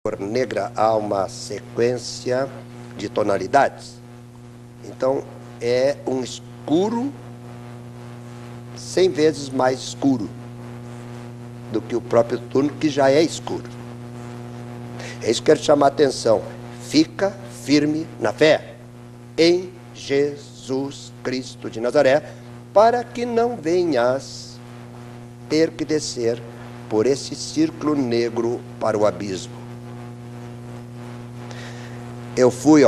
cor negra há uma sequência de tonalidades. Então é um escuro 100 vezes mais escuro do que o próprio turno, que já é escuro. É isso que eu quero chamar a atenção. Fica firme na fé em Jesus Cristo de Nazaré, para que não venhas ter que descer por esse círculo negro para o abismo. Eu fui,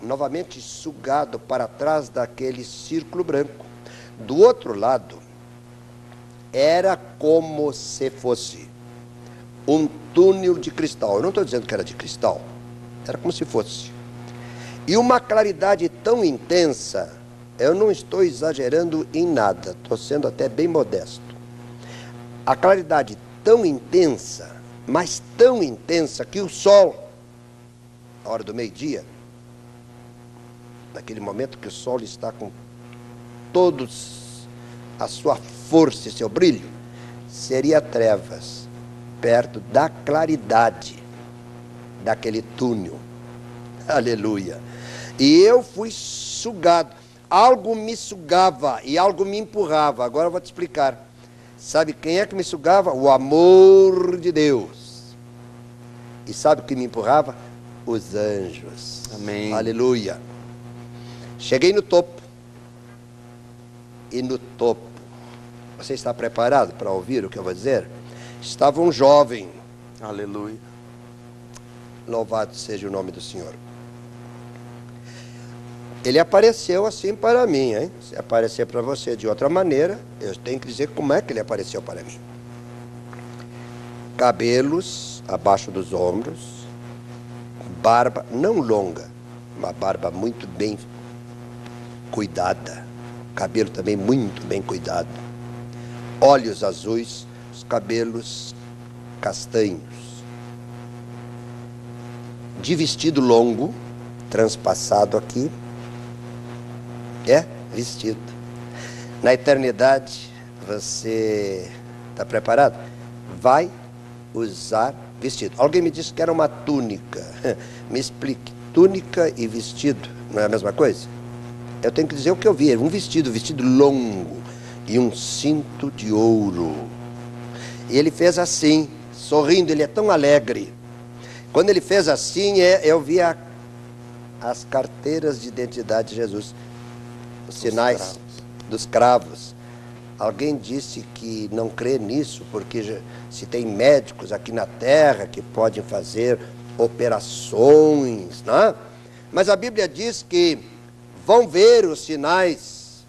novamente sugado para trás daquele círculo branco. Do outro lado, era como se fosse um túnel de cristal. Eu não estou dizendo que era de cristal, era como se fosse. E uma claridade tão intensa, eu não estou exagerando em nada, estou sendo até bem modesto. A claridade tão intensa, mas tão intensa, que o sol, a hora do meio-dia, naquele momento que o sol está com todos a sua força e seu brilho, seria trevas perto da claridade daquele túnel. Aleluia. E eu fui sugado. Algo me sugava e algo me empurrava. Agora eu vou te explicar. Sabe quem é que me sugava? O amor de Deus. E sabe o que me empurrava? Os anjos. Amém. Aleluia. Cheguei no topo. E no topo, você está preparado para ouvir o que eu vou dizer? Estava um jovem. Aleluia. Louvado seja o nome do Senhor. Ele apareceu assim para mim, hein? Se aparecer para você de outra maneira, eu tenho que dizer como é que ele apareceu para mim. Cabelos abaixo dos ombros, barba não longa, uma barba muito bem cuidada, cabelo também muito bem cuidado, olhos azuis, os cabelos castanhos, de vestido longo, transpassado aqui, vestido. Na eternidade, você está preparado? Vai usar vestido. Alguém me disse que era uma túnica. Me explique, túnica e vestido não é a mesma coisa? Eu tenho que dizer o que eu vi, um vestido longo e um cinto de ouro. E ele fez assim, sorrindo, ele é tão alegre. Quando ele fez assim, eu vi as carteiras de identidade de Jesus, os sinais dos cravos. Alguém disse que não crê nisso, porque se tem médicos aqui na terra que podem fazer operações, né? Mas a Bíblia diz que vão ver os sinais,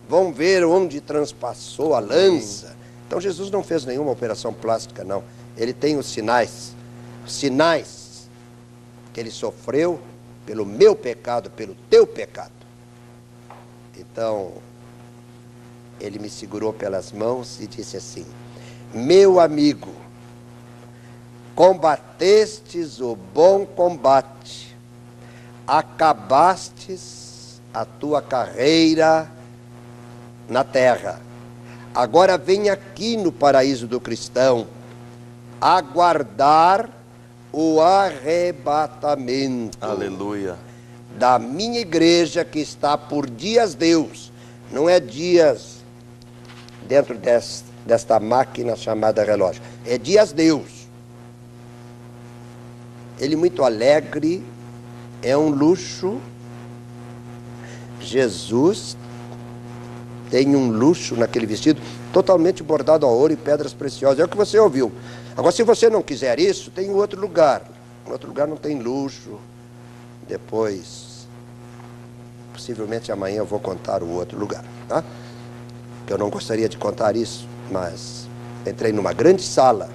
vão ver onde transpassou a lança. Então Jesus não fez nenhuma operação plástica, não. Ele tem os sinais que ele sofreu pelo meu pecado, pelo teu pecado. Então, ele me segurou pelas mãos e disse assim: meu amigo, combatestes o bom combate, acabastes a tua carreira na terra. Agora vem aqui no paraíso do cristão aguardar o arrebatamento. Aleluia. Da minha igreja, que está por dias Deus, não é dias dentro desta máquina chamada relógio, é dias Deus. Ele muito alegre, é um luxo. Jesus tem um luxo naquele vestido, totalmente bordado a ouro e pedras preciosas, é o que você ouviu. Agora, se você não quiser isso, tem outro lugar. Em outro lugar não tem luxo. Depois, possivelmente amanhã eu vou contar o outro lugar, tá? Que eu não gostaria de contar isso, mas entrei numa grande sala,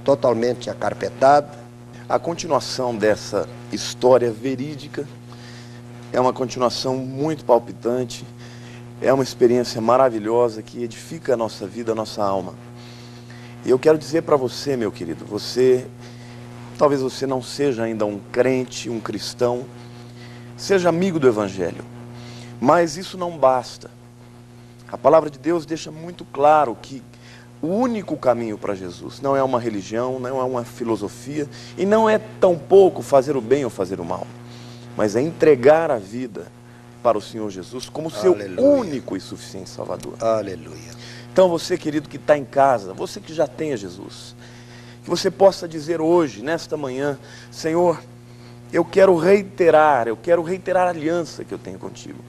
totalmente acarpetada. A continuação dessa história verídica é uma continuação muito palpitante, é uma experiência maravilhosa que edifica a nossa vida, a nossa alma. E eu quero dizer para você, meu querido, talvez você não seja ainda um crente, um cristão, seja amigo do Evangelho, mas isso não basta. A palavra de Deus deixa muito claro que o único caminho para Jesus. Não é uma religião, não é uma filosofia, e não é tampouco fazer o bem ou fazer o mal, mas é entregar a vida para o Senhor Jesus como seu único e suficiente Salvador. Aleluia. Então você, querido, que está em casa, você que já tem a Jesus, que você possa dizer hoje, nesta manhã: Senhor, eu quero reiterar a aliança que eu tenho contigo.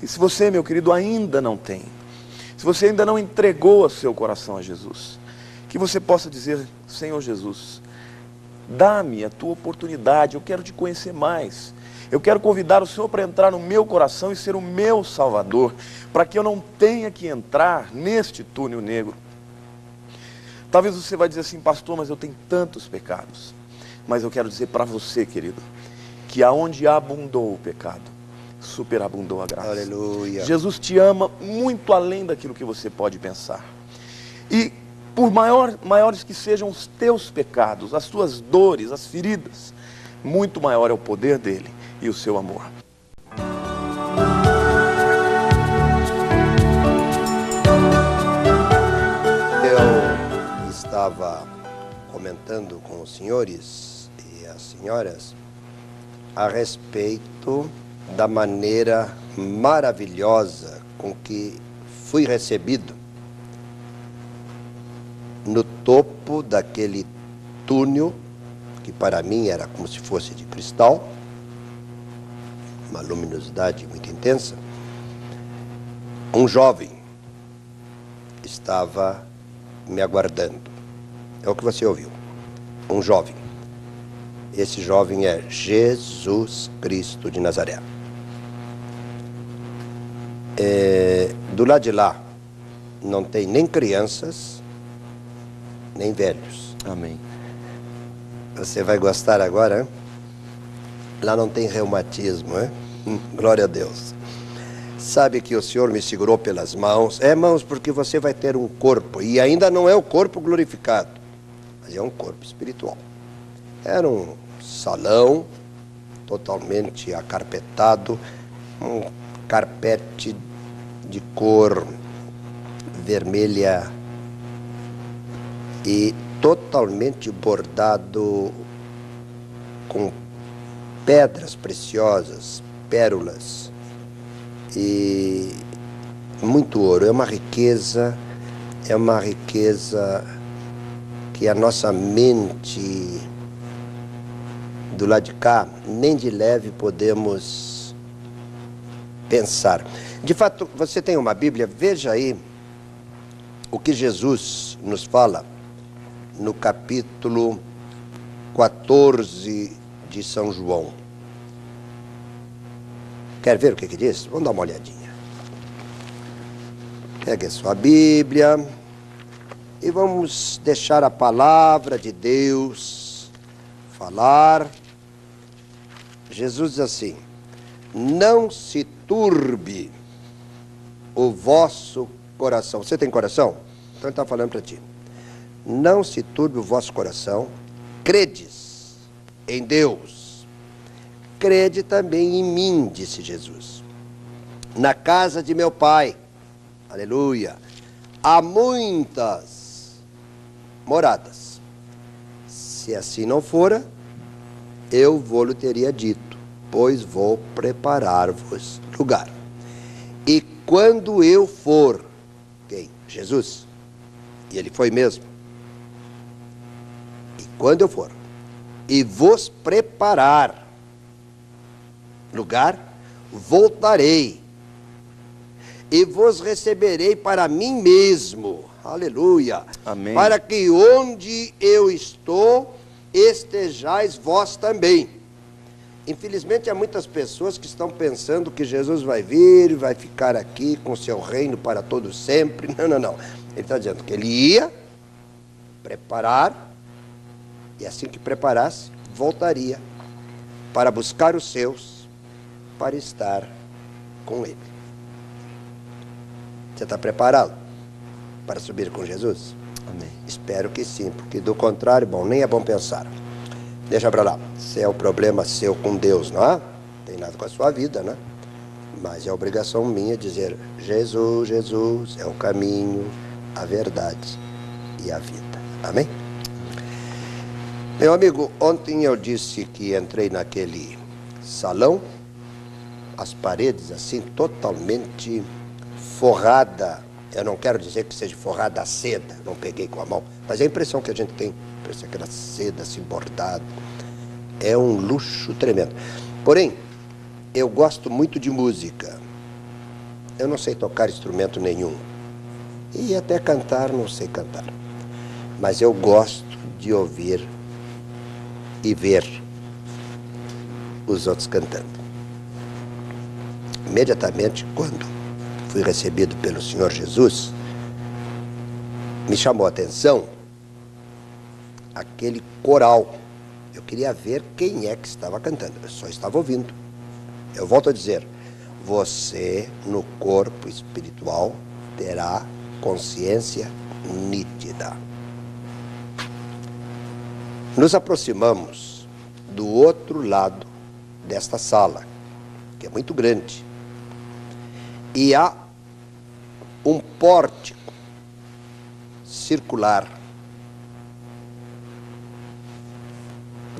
E se você, meu querido, ainda não tem, se você ainda não entregou o seu coração a Jesus, que você possa dizer: Senhor Jesus, dá-me a tua oportunidade, eu quero te conhecer mais. Eu quero convidar o Senhor para entrar no meu coração e ser o meu Salvador, para que eu não tenha que entrar neste túnel negro. Talvez você vai dizer assim: pastor, mas eu tenho tantos pecados. Mas eu quero dizer para você, querido, que aonde abundou o pecado, superabundou a graça. Aleluia. Jesus te ama muito além daquilo que você pode pensar. E por maiores que sejam os teus pecados, as tuas dores, as feridas, muito maior é o poder dele e o seu amor. Eu estava comentando com os senhores e as senhoras a respeito da maneira maravilhosa com que fui recebido no topo daquele túnel, que para mim era como se fosse de cristal, uma luminosidade muito intensa. Um jovem estava me aguardando. É o que você ouviu. Um jovem. Esse jovem é Jesus Cristo de Nazaré. Do lado de lá não tem nem crianças, nem velhos. Amém. Você vai gostar agora, hein? Lá não tem reumatismo, hein? Glória a Deus. Sabe que o Senhor me segurou pelas mãos. Mãos, porque você vai ter um corpo. E ainda não é o corpo glorificado, mas é um corpo espiritual. Era um salão totalmente acarpetado, um carpete de cor vermelha e totalmente bordado com pedras preciosas, pérolas e muito ouro. É uma riqueza que a nossa mente do lado de cá nem de leve podemos pensar. De fato, você tem uma Bíblia, veja aí o que Jesus nos fala no capítulo 14 de São João. Quer ver o que diz? Vamos dar uma olhadinha. Pegue a sua Bíblia e vamos deixar a palavra de Deus falar. Jesus diz assim: não se turbe o vosso coração. Você tem coração? Então ele está falando para ti. Não se turbe o vosso coração, credes em Deus, crede também em mim, disse Jesus. Na casa de meu Pai, aleluia, há muitas moradas. Se assim não fora, eu vou-lhe teria dito, pois vou preparar-vos lugar. E quando eu for, quem? Jesus, e ele foi mesmo. E quando eu for, e vos preparar lugar, voltarei, e vos receberei para mim mesmo, aleluia, amém, para que onde eu estou, estejais vós também. Infelizmente, há muitas pessoas que estão pensando que Jesus vai vir e vai ficar aqui com seu reino para todo sempre. Não. Ele está dizendo que ele ia preparar, e assim que preparasse, voltaria para buscar os seus, para estar com ele. Você está preparado para subir com Jesus? amém. Espero que sim, porque do contrário, bom, nem é bom pensar. Deixa para lá. Se é o problema seu com Deus, não é? Tem nada com a sua vida, né? Mas é obrigação minha dizer: Jesus, Jesus é o caminho, a verdade e a vida. Amém? Meu amigo, ontem eu disse que entrei naquele salão, as paredes assim totalmente forrada. Eu não quero dizer que seja forrada a seda, não peguei com a mão, mas é a impressão que a gente tem, parece aquela seda assim bordada. É um luxo tremendo. Porém, eu gosto muito de música. Eu não sei tocar instrumento nenhum. E até cantar, não sei cantar. Mas eu gosto de ouvir e ver os outros cantando. Imediatamente, quando fui recebido pelo Senhor Jesus, me chamou a atenção aquele coral. Eu queria ver quem é que estava cantando. Eu só estava ouvindo. Eu volto a dizer, você no corpo espiritual terá consciência nítida. Nos aproximamos do outro lado desta sala, que é muito grande. E há um pórtico circular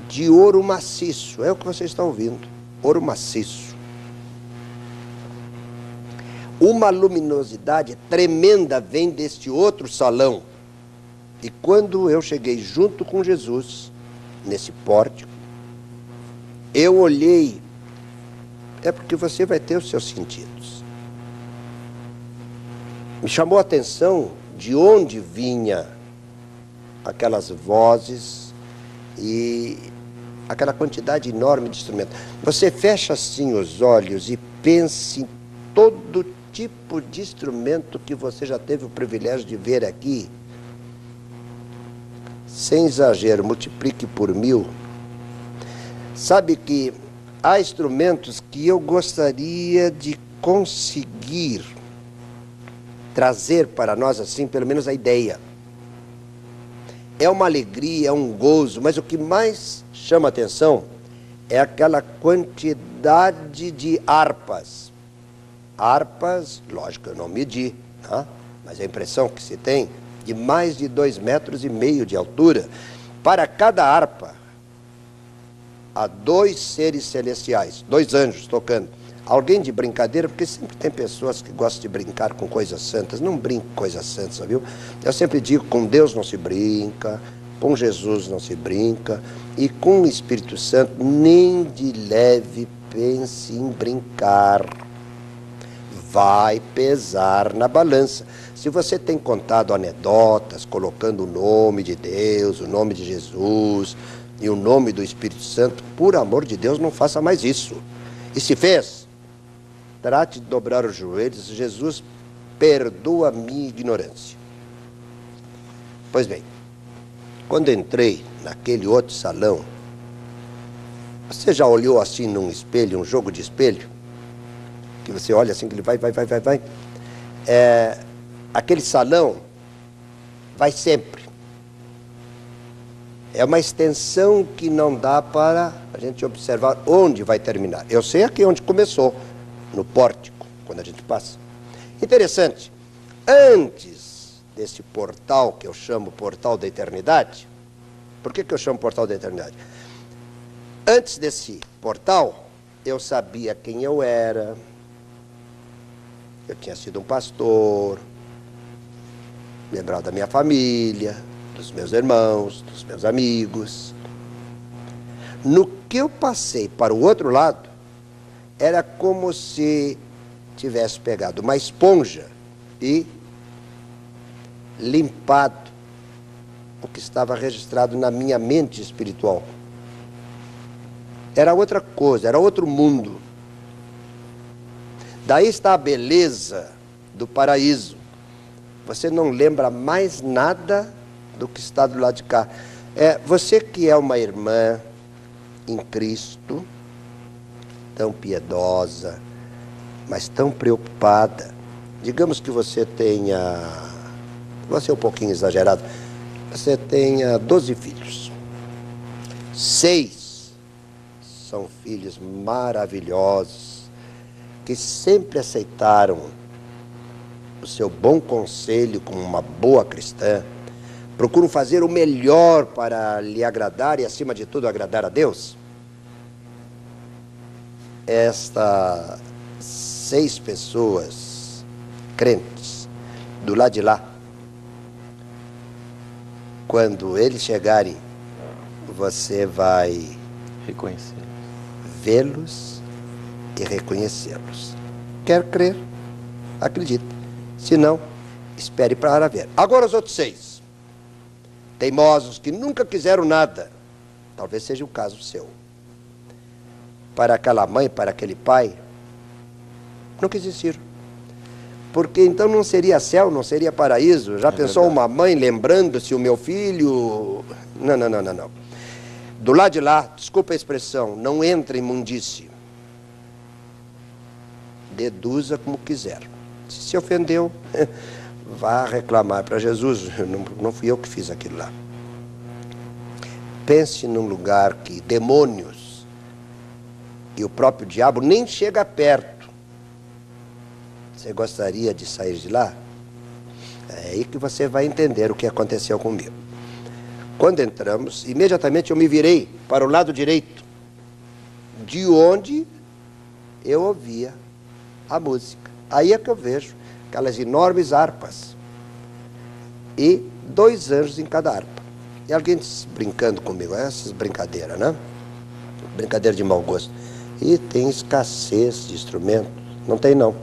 de ouro maciço. É o que você está ouvindo. Ouro maciço. Uma luminosidade tremenda vem deste outro salão. E quando eu cheguei junto com Jesus, nesse pórtico, eu olhei. É porque você vai ter os seus sentidos. Me chamou a atenção de onde vinha aquelas vozes e aquela quantidade enorme de instrumentos. Você fecha assim os olhos e pense em todo tipo de instrumento que você já teve o privilégio de ver aqui. Sem exagero, multiplique por 1000. Sabe que há instrumentos que eu gostaria de conseguir trazer para nós assim, pelo menos a ideia. É uma alegria, é um gozo, mas o que mais chama atenção é aquela quantidade de harpas. Harpas, lógico, eu não medi, tá? Mas a impressão que se tem de mais de 2,5 metros de altura. Para cada harpa, há 2 seres celestiais, 2 anjos tocando. Alguém de brincadeira, porque sempre tem pessoas que gostam de brincar com coisas santas. Não brinque com coisas santas, viu? Eu sempre digo, com Deus não se brinca, com Jesus não se brinca, e com o Espírito Santo nem de leve pense em brincar. Vai pesar na balança. Se você tem contado anedotas, colocando o nome de Deus, o nome de Jesus e o nome do Espírito Santo, por amor de Deus, não faça mais isso. E se fez, trate de dobrar os joelhos. Jesus, perdoa a minha ignorância. Pois bem, quando entrei naquele outro salão, você já olhou assim num espelho, um jogo de espelho? Que você olha assim, que ele vai. Aquele salão vai sempre. É uma extensão que não dá para a gente observar onde vai terminar. Eu sei aqui onde começou, no pórtico, quando a gente passa. Interessante, antes desse portal, que eu chamo Portal da Eternidade, por que eu chamo Portal da Eternidade? Antes desse portal, eu sabia quem eu era, eu tinha sido um pastor, lembrava da minha família, dos meus irmãos, dos meus amigos. No que eu passei para o outro lado, era como se tivesse pegado uma esponja e limpado o que estava registrado na minha mente espiritual. Era outra coisa, era outro mundo. Daí está a beleza do paraíso. Você não lembra mais nada do que está do lado de cá. Você que é uma irmã em Cristo, tão piedosa, mas tão preocupada. Digamos que você tenha, vou ser um pouquinho exagerado, você tenha 12 filhos. 6 são filhos maravilhosos, que sempre aceitaram o seu bom conselho como uma boa cristã, procuram fazer o melhor para lhe agradar e, acima de tudo, agradar a Deus. Estas 6 pessoas crentes do lado de lá, quando eles chegarem, você vai Reconhecer. vê-los e reconhecê-los. Quer crer? Acredite. Se não, espere para ver. Agora os outros 6. Teimosos que nunca quiseram nada. Talvez seja o caso seu. Para aquela mãe, para aquele pai, nunca existiram. Porque então não seria céu, não seria paraíso. Já pensou verdade. uma mãe lembrando-se o meu filho? Não, não, não, não, não. Do lado de lá, desculpa a expressão, não entra em imundice. Deduza como quiser. Se ofendeu, vá reclamar para Jesus. Não fui eu que fiz aquilo lá. Pense num lugar que demônios e o próprio diabo nem chega perto. Você gostaria de sair de lá? É aí que você vai entender o que aconteceu comigo. Quando entramos, imediatamente eu me virei para o lado direito, de onde eu ouvia a música. Aí é que eu vejo aquelas enormes harpas e 2 anjos em cada harpa. E alguém brincando comigo, essas brincadeiras, né? Brincadeira de mau gosto. E tem escassez de instrumentos. Não tem, não.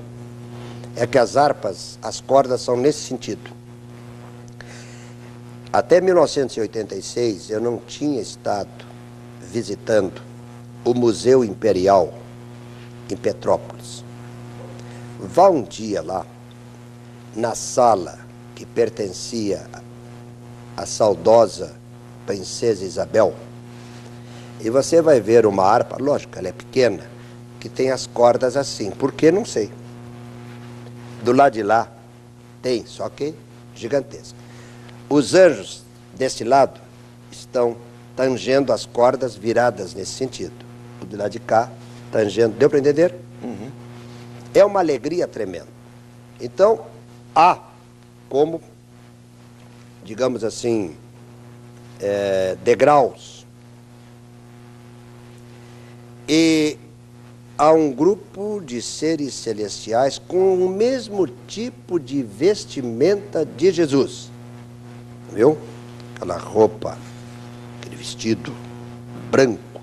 É que as harpas, as cordas são nesse sentido. Até 1986, eu não tinha estado visitando o Museu Imperial em Petrópolis. Vá um dia lá, na sala que pertencia à saudosa princesa Isabel, e você vai ver uma harpa, lógico, ela é pequena, que tem as cordas assim. Por que? Não sei. Do lado de lá tem, só que gigantesca. Os anjos desse lado estão tangendo as cordas viradas nesse sentido. O do lado de cá, tangendo. Deu para entender? Uhum. É uma alegria tremenda. Então, há como, digamos assim, degraus. E há um grupo de seres celestiais com o mesmo tipo de vestimenta de Jesus. Viu? Aquela roupa, aquele vestido branco,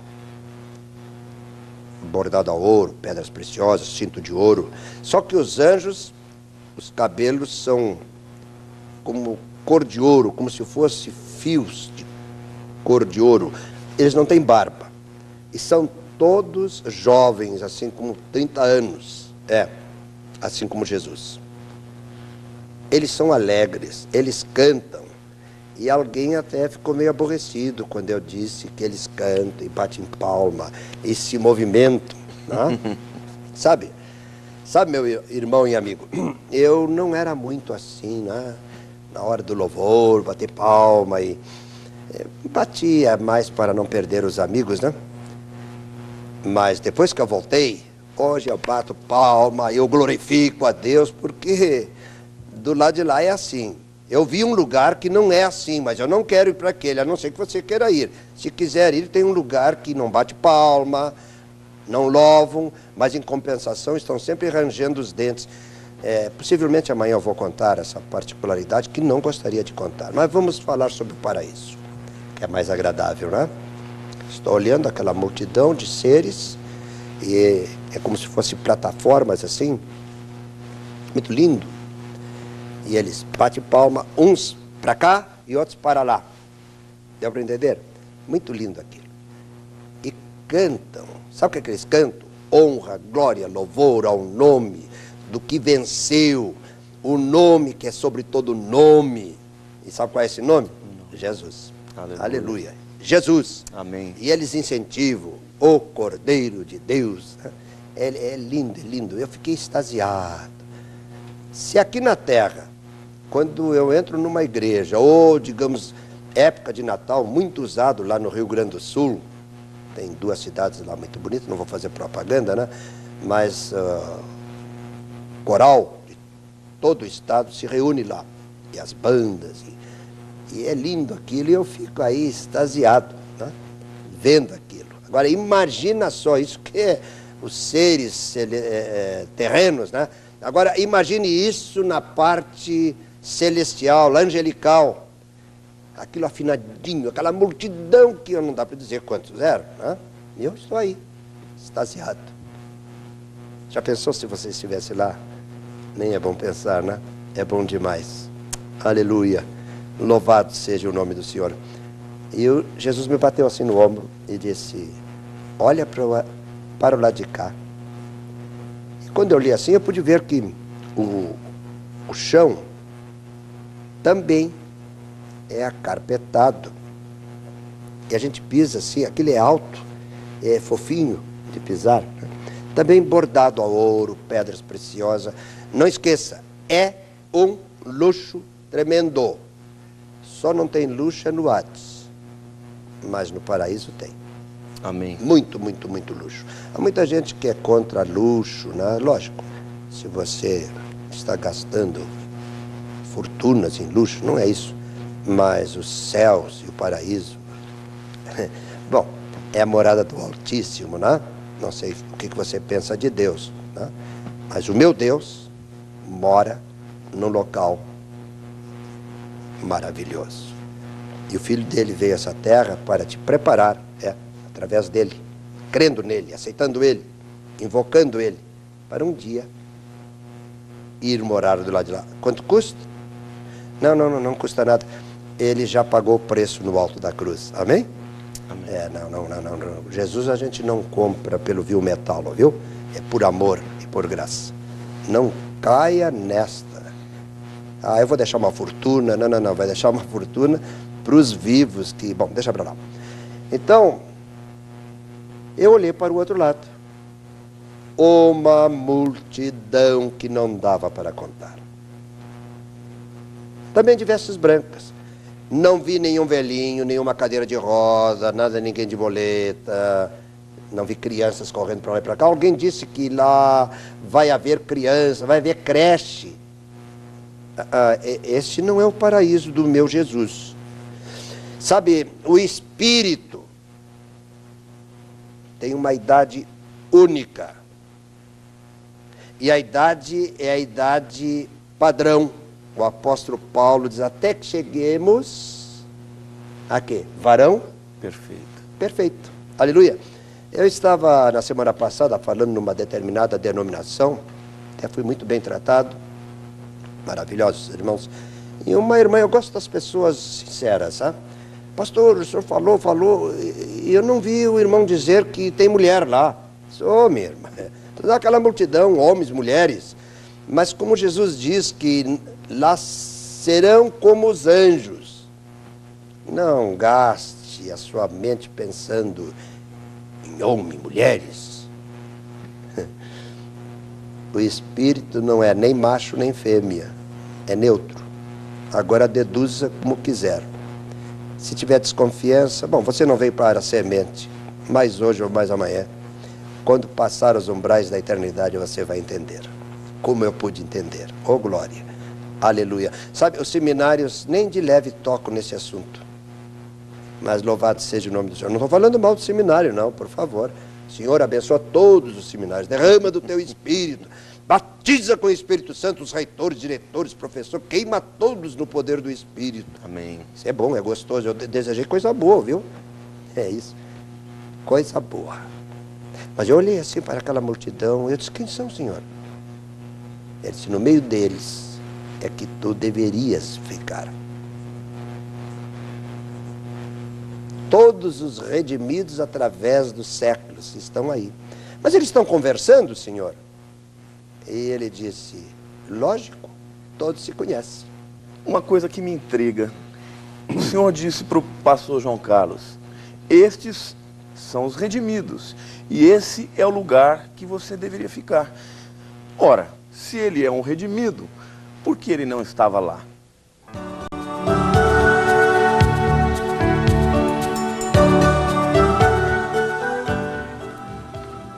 bordado a ouro, pedras preciosas, cinto de ouro. Só que os anjos, os cabelos são como cor de ouro, como se fossem fios de cor de ouro. Eles não têm barba. E são todos jovens, assim como 30 anos. Assim como Jesus. Eles são alegres, eles cantam. E alguém até ficou meio aborrecido quando eu disse que eles cantam e batem palma e se movimentam. Né? Sabe, meu irmão e amigo, eu não era muito assim, né? Na hora do louvor, bater palma e batia mais para não perder os amigos, né? Mas depois que eu voltei, hoje eu bato palma, eu glorifico a Deus, porque do lado de lá é assim. Eu vi um lugar que não é assim, mas eu não quero ir para aquele, a não ser que você queira ir. Se quiser ir, tem um lugar que não bate palma, não louvam, mas em compensação estão sempre rangendo os dentes. Possivelmente amanhã eu vou contar essa particularidade que não gostaria de contar. Mas vamos falar sobre o paraíso, que é mais agradável, né? Estou olhando aquela multidão de seres e é como se fossem plataformas assim, muito lindo. E eles batem palma, uns para cá e outros para lá. Deu para entender? Muito lindo aquilo. E cantam. Sabe o que eles cantam? Honra, glória, louvor ao nome do que venceu. O nome que é sobre todo nome. E sabe qual é esse nome? Jesus. Aleluia. Aleluia. Jesus. Amém. E eles incentivam o Cordeiro de Deus. É lindo, é lindo. Eu fiquei extasiado. Se aqui na Terra, quando eu entro numa igreja, ou, digamos, época de Natal, muito usado lá no Rio Grande do Sul, tem 2 cidades lá muito bonitas, não vou fazer propaganda, né? Mas coral de todo o estado se reúne lá. E as bandas, E é lindo aquilo, e eu fico aí extasiado, né? Vendo aquilo. Agora, imagina só, isso que é os seres terrenos, né? Agora, imagine isso na parte celestial, angelical. Aquilo afinadinho, aquela multidão que não dá para dizer quantos eram, né? E eu estou aí, extasiado. Já pensou se você estivesse lá? Nem é bom pensar, né? É bom demais. Aleluia. Louvado seja o nome do Senhor. E Jesus me bateu assim no ombro e disse, olha para o lado de cá. E quando eu li assim, eu pude ver que o chão também é acarpetado. E a gente pisa assim, aquele é alto, é fofinho de pisar, né? Também bordado a ouro, pedras preciosas. Não esqueça, é um luxo tremendo. Só não tem luxo no Hades, mas no paraíso tem. Amém. Muito, muito, muito luxo. Há muita gente que é contra luxo, né? Lógico, se você está gastando fortunas em luxo, não é isso. Mas os céus e o paraíso, bom, é a morada do Altíssimo, né? Não sei o que você pensa de Deus, né? Mas o meu Deus mora num local maravilhoso. E o Filho dele veio a essa terra para te preparar, através dele, crendo nele, aceitando ele, invocando ele, para um dia ir morar do lado de lá. Quanto custa? Não custa nada. Ele já pagou o preço no alto da cruz. Amém? Amém. Não. Jesus a gente não compra pelo vil metal, viu? É por amor e por graça. Não caia nesta. Eu vou deixar uma fortuna. Não. Vai deixar uma fortuna para os vivos que... Bom, deixa para lá. Então, eu olhei para o outro lado. Uma multidão que não dava para contar. Também de vestes brancas. Não vi nenhum velhinho, nenhuma cadeira de rosa, nada, ninguém de boleta. Não vi crianças correndo para lá e para cá. Alguém disse que lá vai haver criança, vai haver creche. Este não é o paraíso do meu Jesus. Sabe, o Espírito tem uma idade única. E a idade é a idade padrão. O apóstolo Paulo diz, até que cheguemos a quê? Varão? Perfeito. Perfeito. Aleluia. Eu estava na semana passada falando numa determinada denominação, até fui muito bem tratado, maravilhosos irmãos. E uma irmã, eu gosto das pessoas sinceras, sabe? Pastor, o senhor falou, e eu não vi o irmão dizer que tem mulher lá. Minha irmã, toda aquela multidão, homens, mulheres. Mas como Jesus diz que lá serão como os anjos. Não gaste a sua mente pensando em homens, mulheres. O Espírito não é nem macho nem fêmea, é neutro. Agora deduza como quiser. Se tiver desconfiança, bom, você não veio para a semente, mais hoje ou mais amanhã. Quando passar os umbrais da eternidade, você vai entender. Como eu pude entender. Oh, glória. Aleluia. Sabe, os seminários nem de leve tocam nesse assunto. Mas louvado seja o nome do Senhor. Não estou falando mal do seminário, não, por favor. Senhor, abençoa todos os seminários. Derrama do teu Espírito. Batiza com o Espírito Santo os reitores, diretores, professores. Queima todos no poder do Espírito. Amém. Isso é bom, é gostoso. Eu desejei coisa boa, viu? É isso. Coisa boa. Mas eu olhei assim para aquela multidão. Eu disse, quem são, Senhor? Ele disse, no meio deles é que tu deverias ficar. Todos os redimidos através dos séculos estão aí. Mas eles estão conversando, Senhor? E ele disse, lógico, todos se conhecem. Uma coisa que me intriga. O Senhor disse para o pastor João Carlos, estes são os redimidos, e esse é o lugar que você deveria ficar. Ora, se ele é um redimido, por que ele não estava lá?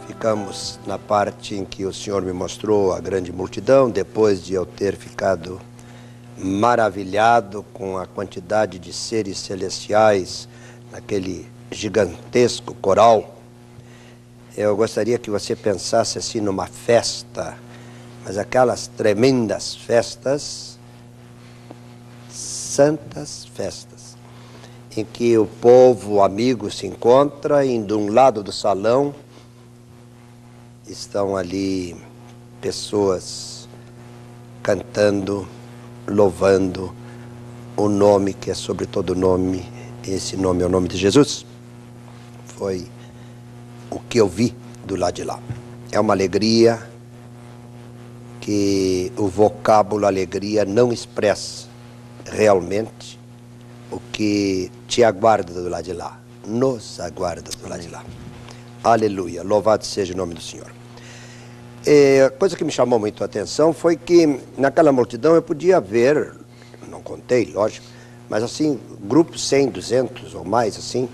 Ficamos na parte em que o Senhor me mostrou a grande multidão, depois de eu ter ficado maravilhado com a quantidade de seres celestiais naquele gigantesco coral. Eu gostaria que você pensasse assim numa festa, mas aquelas tremendas festas, santas festas, em que o povo o amigo se encontra e de um lado do salão estão ali pessoas cantando, louvando o nome que é sobre todo nome. Esse nome é o nome de Jesus. Foi o que eu vi do lado de lá. É uma alegria que o vocábulo alegria não expressa realmente o que te aguarda do lado de lá. Nos aguarda do lado de lá. Aleluia. Louvado seja o nome do Senhor. A coisa que me chamou muito a atenção foi que naquela multidão eu podia ver, não contei, lógico, mas assim, grupos 100, 200 ou mais, assim.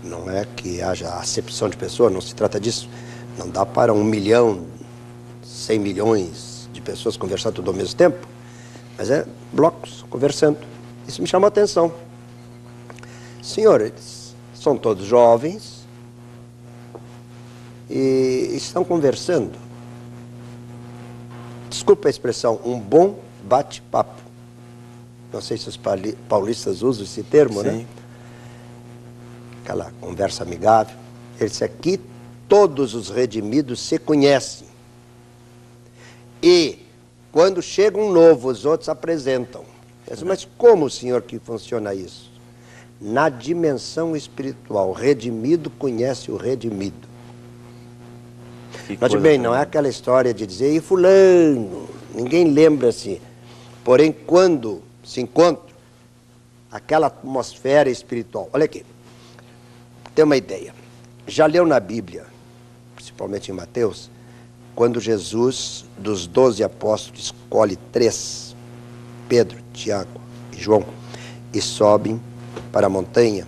Não é que haja acepção de pessoas, não se trata disso. Não dá para 1 milhão, 100 milhões de pessoas conversar tudo ao mesmo tempo. Mas é blocos conversando. Isso me chamou a atenção. Senhores, são todos jovens e estão conversando. Desculpa a expressão, um bom bate-papo. Não sei se os paulistas usam esse termo, Sim. né? Aquela conversa amigável. Ele disse aqui, todos os redimidos se conhecem. E, quando chega um novo, os outros apresentam. Eu disse, mas como, senhor, que funciona isso? Na dimensão espiritual, o redimido conhece o redimido. Note bem, não é aquela história de dizer, e fulano, ninguém lembra-se. Porém, quando se encontra, aquela atmosfera espiritual. Olha aqui, tem uma ideia. Já leu na Bíblia, principalmente em Mateus, quando Jesus, dos 12 apóstolos, escolhe 3, Pedro, Tiago e João, e sobem para a montanha,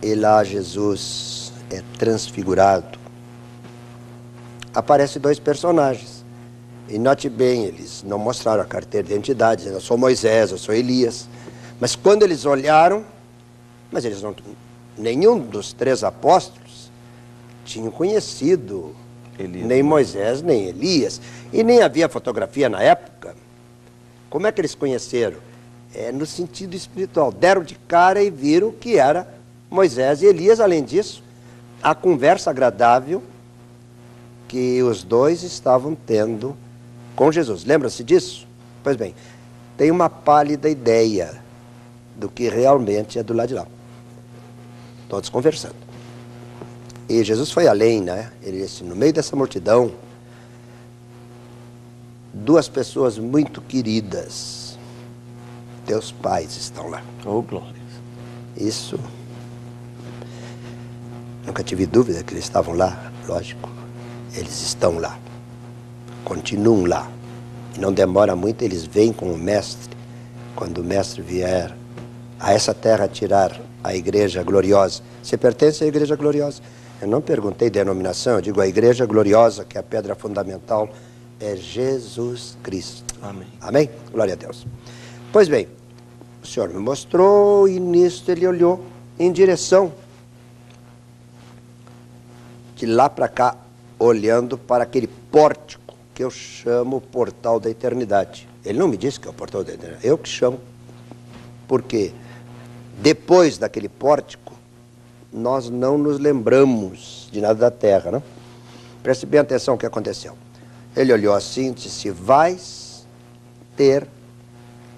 e lá Jesus é transfigurado. Aparecem 2 personagens. E note bem, eles não mostraram a carteira de identidade, dizendo, eu sou Moisés, eu sou Elias. Mas quando eles olharam, mas eles não, nenhum dos 3 apóstolos tinham conhecido Elias, nem Moisés, nem Elias. E nem havia fotografia na época. Como é que eles conheceram? No sentido espiritual. Deram de cara e viram que era Moisés e Elias. Além disso, a conversa agradável que os 2 estavam tendo com Jesus. Lembra-se disso? Pois bem, tem uma pálida ideia do que realmente é do lado de lá. Todos conversando. E Jesus foi além, né? Ele disse, no meio dessa multidão, 2 pessoas muito queridas, teus pais estão lá. Oh, glória. Isso, nunca tive dúvida que eles estavam lá, lógico. Eles estão lá, continuam lá. E não demora muito, eles vêm com o mestre. Quando o mestre vier a essa terra tirar a igreja gloriosa. Você pertence à igreja gloriosa? Eu não perguntei denominação, eu digo a igreja gloriosa, que é a pedra fundamental, é Jesus Cristo. Amém. Amém? Glória a Deus. Pois bem, o Senhor me mostrou e nisso ele olhou em direção de lá para cá, olhando para aquele pórtico que eu chamo portal da eternidade. Ele não me disse que é o portal da eternidade, eu que chamo. Porque depois daquele pórtico, nós não nos lembramos de nada da terra, não? Preste bem atenção no que aconteceu. Ele olhou assim e disse, vais ter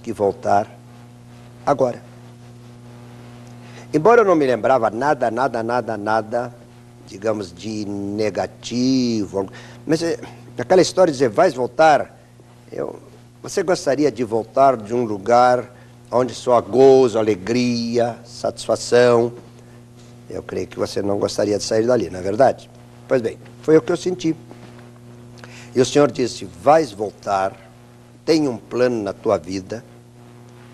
que voltar agora. Embora eu não me lembrava nada, digamos, de negativo, mas aquela história de dizer, vais voltar, você gostaria de voltar de um lugar onde só há gozo, alegria, satisfação? Eu creio que você não gostaria de sair dali, não é verdade? Pois bem, foi o que eu senti. E o Senhor disse, vais voltar, tem um plano na tua vida,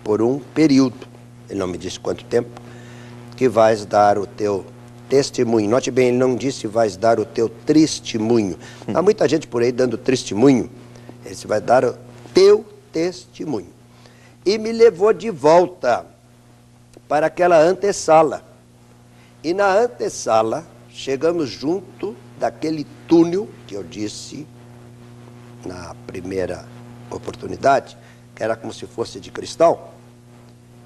por um período, ele não me disse quanto tempo, que vais dar o teu testemunho. Note bem, ele não disse vais dar o teu testemunho. Há muita gente por aí dando testemunho. Ele disse, vai dar o teu testemunho. E me levou de volta para aquela antessala. E na antessala, chegamos junto daquele túnel que eu disse na primeira oportunidade, que era como se fosse de cristal.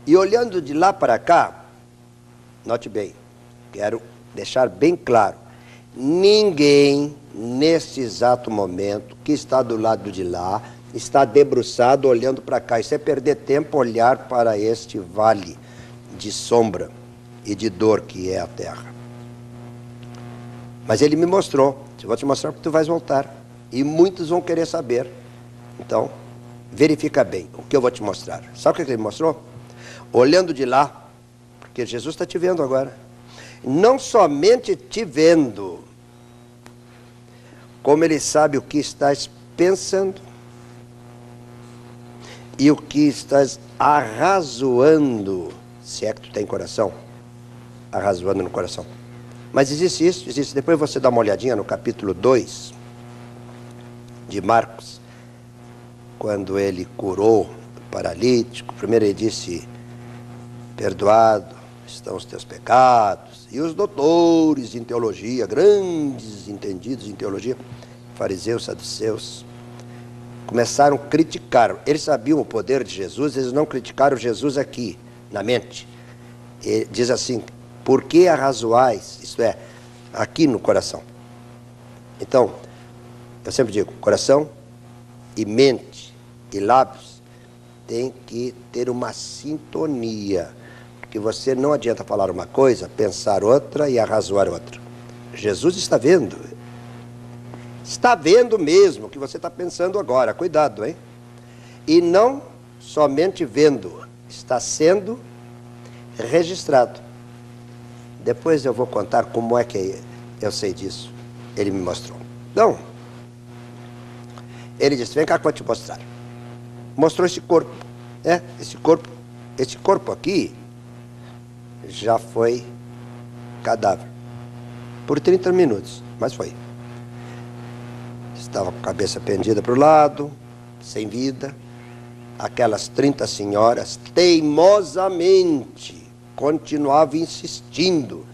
E olhando de lá para cá, note bem, quero deixar bem claro, ninguém nesse exato momento que está do lado de lá está debruçado olhando para cá. Isso é perder tempo olhar para este vale de sombra e de dor que é a terra. Mas ele me mostrou. Eu vou te mostrar porque tu vais voltar. E muitos vão querer saber. Então, verifica bem o que eu vou te mostrar. Sabe o que ele me mostrou? Olhando de lá, porque Jesus está te vendo agora. Não somente te vendo, como ele sabe o que estás pensando e o que estás arrazoando, se é que tu tem coração, arrazoando no coração. Mas existe isso, existe. Depois você dá uma olhadinha no capítulo 2 de Marcos, quando ele curou o paralítico. Primeiro ele disse, perdoado estão os teus pecados. E os doutores em teologia, grandes entendidos em teologia, fariseus, saduceus, começaram a criticar. Eles sabiam o poder de Jesus, eles não criticaram Jesus aqui, na mente. E diz assim, por que arrazoais? Isto é, aqui no coração. Então, eu sempre digo, coração e mente e lábios tem que ter uma sintonia. Porque você não adianta falar uma coisa, pensar outra e arrazoar outra. Jesus está vendo. Está vendo mesmo o que você está pensando agora. Cuidado, hein? E não somente vendo, está sendo registrado. Depois eu vou contar como é que eu sei disso. Ele me mostrou. Então, ele disse, vem cá que eu vou te mostrar. Mostrou esse corpo. Esse corpo aqui já foi cadáver. Por 30 minutos, mas foi. Estava com a cabeça pendida para o lado, sem vida. Aquelas 30 senhoras, teimosamente, continuavam insistindo.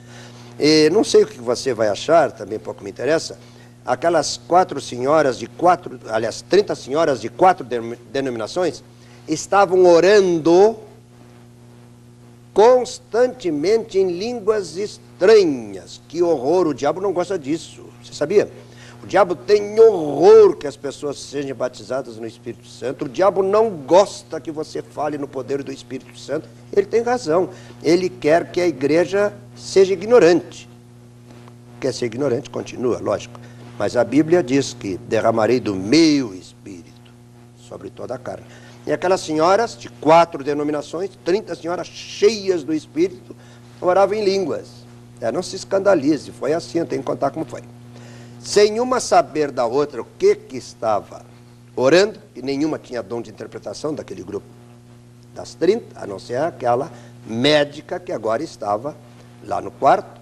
E não sei o que você vai achar, também pouco me interessa. Aquelas 30 senhoras de 4 denominações, estavam orando constantemente em línguas estranhas. Que horror, o diabo não gosta disso, você sabia? O diabo tem horror que as pessoas sejam batizadas no Espírito Santo. O diabo não gosta que você fale no poder do Espírito Santo. Ele tem razão, ele quer que a igreja seja ignorante. Quer ser ignorante, continua, lógico. Mas a Bíblia diz que derramarei do meu Espírito sobre toda a carne. E aquelas senhoras de 4 denominações, 30 senhoras cheias do Espírito, oravam em línguas. Não se escandalize, foi assim, eu tenho que contar como foi. Sem uma saber da outra o que estava orando, e nenhuma tinha dom de interpretação daquele grupo das 30, a não ser aquela médica que agora estava lá no quarto,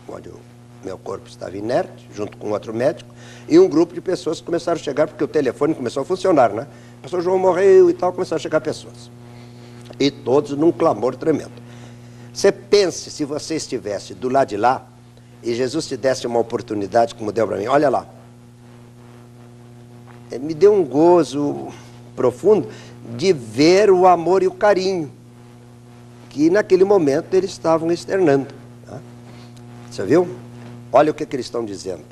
onde o meu corpo estava inerte, junto com outro médico, e um grupo de pessoas começaram a chegar, porque o telefone começou a funcionar, né? O pastor João morreu e tal, começaram a chegar pessoas. E todos num clamor tremendo. Você pense, se você estivesse do lado de lá, e Jesus te desse uma oportunidade, como deu para mim, olha lá. Me deu um gozo profundo de ver o amor e o carinho que naquele momento eles estavam externando. Tá? Você viu? Olha o que eles estão dizendo.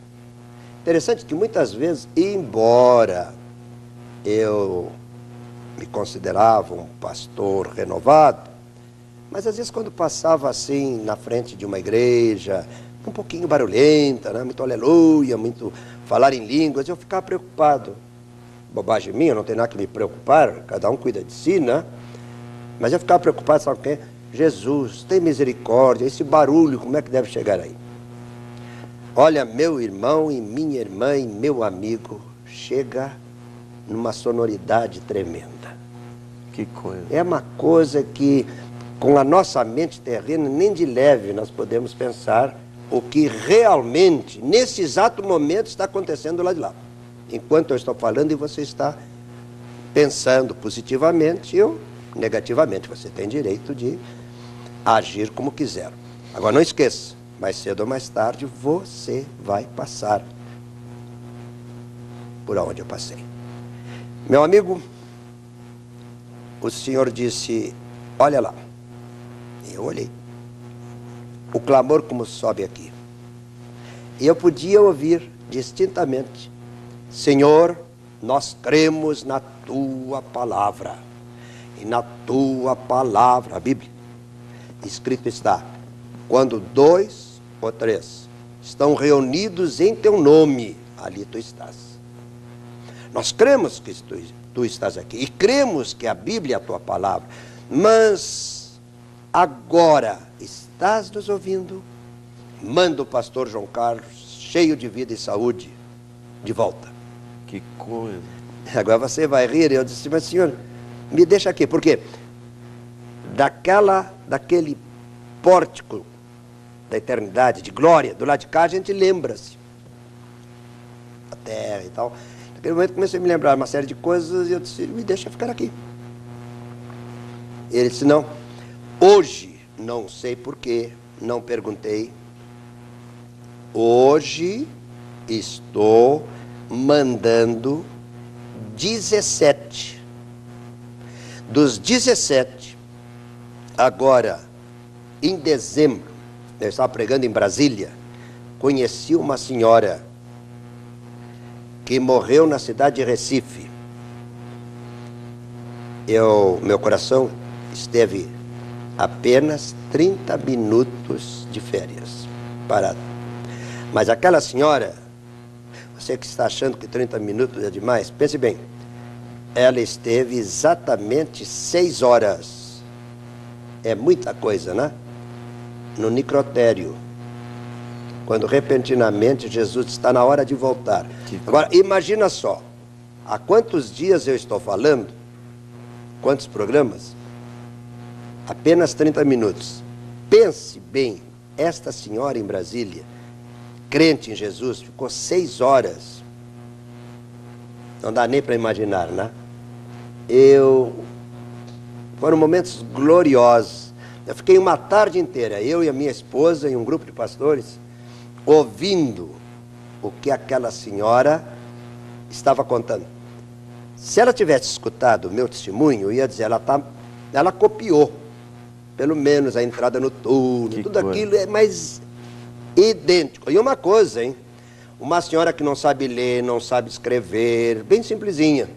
Interessante que muitas vezes, embora eu me considerava um pastor renovado, mas às vezes quando passava assim na frente de uma igreja, um pouquinho barulhenta, né? Muito aleluia, muito falar em línguas, eu ficava preocupado. Bobagem minha, não tem nada que me preocupar, cada um cuida de si, né? Mas eu ficava preocupado, sabe o quê? Jesus, tem misericórdia, esse barulho, como é que deve chegar aí? Olha, meu irmão e minha irmã e meu amigo, chega numa sonoridade tremenda. Que coisa. É uma coisa que, com a nossa mente terrena, nem de leve nós podemos pensar o que realmente, nesse exato momento, está acontecendo lá de lá. Enquanto eu estou falando e você está pensando positivamente ou negativamente. Você tem direito de agir como quiser. Agora não esqueça, mais cedo ou mais tarde você vai passar por onde eu passei. Meu amigo, o Senhor disse, olha lá. Eu olhei. O clamor como sobe aqui. E eu podia ouvir distintamente, Senhor, nós cremos na Tua palavra. E na Tua palavra, a Bíblia, escrito está, quando 2 ou 3 estão reunidos em Teu nome, ali Tu estás. Nós cremos que Tu estás aqui. E cremos que a Bíblia é a Tua palavra. Mas agora, estás nos ouvindo? Manda o pastor João Carlos, cheio de vida e saúde, de volta. Que coisa. Agora você vai rir. Eu disse, mas senhor, me deixa aqui. Por quê? Daquele pórtico da eternidade, de glória, do lado de cá a gente lembra-se. A terra e tal. Naquele momento comecei a me lembrar uma série de coisas e eu disse, me deixa ficar aqui. Ele disse, não. Hoje, não sei porquê, não perguntei. Hoje estou mandando 17. Dos 17, agora, em dezembro, eu estava pregando em Brasília, conheci uma senhora que morreu na cidade de Recife. Meu coração esteve apenas 30 minutos de férias, parado. Mas aquela senhora, você que está achando que 30 minutos é demais, pense bem, ela esteve exatamente 6 horas, é muita coisa, né? No necrotério, quando repentinamente Jesus está na hora de voltar. Agora, imagina só, há quantos dias eu estou falando, quantos programas? Apenas 30 minutos. Pense bem, esta senhora em Brasília, crente em Jesus, ficou 6 horas. Não dá nem para imaginar, né? Foram momentos gloriosos. Eu fiquei uma tarde inteira, eu e a minha esposa e um grupo de pastores, ouvindo o que aquela senhora estava contando. Se ela tivesse escutado o meu testemunho, eu ia dizer, ela copiou, pelo menos a entrada no túnel, tudo aquilo é mais idêntico. E uma coisa, hein? Uma senhora que não sabe ler, não sabe escrever, bem simplesinha.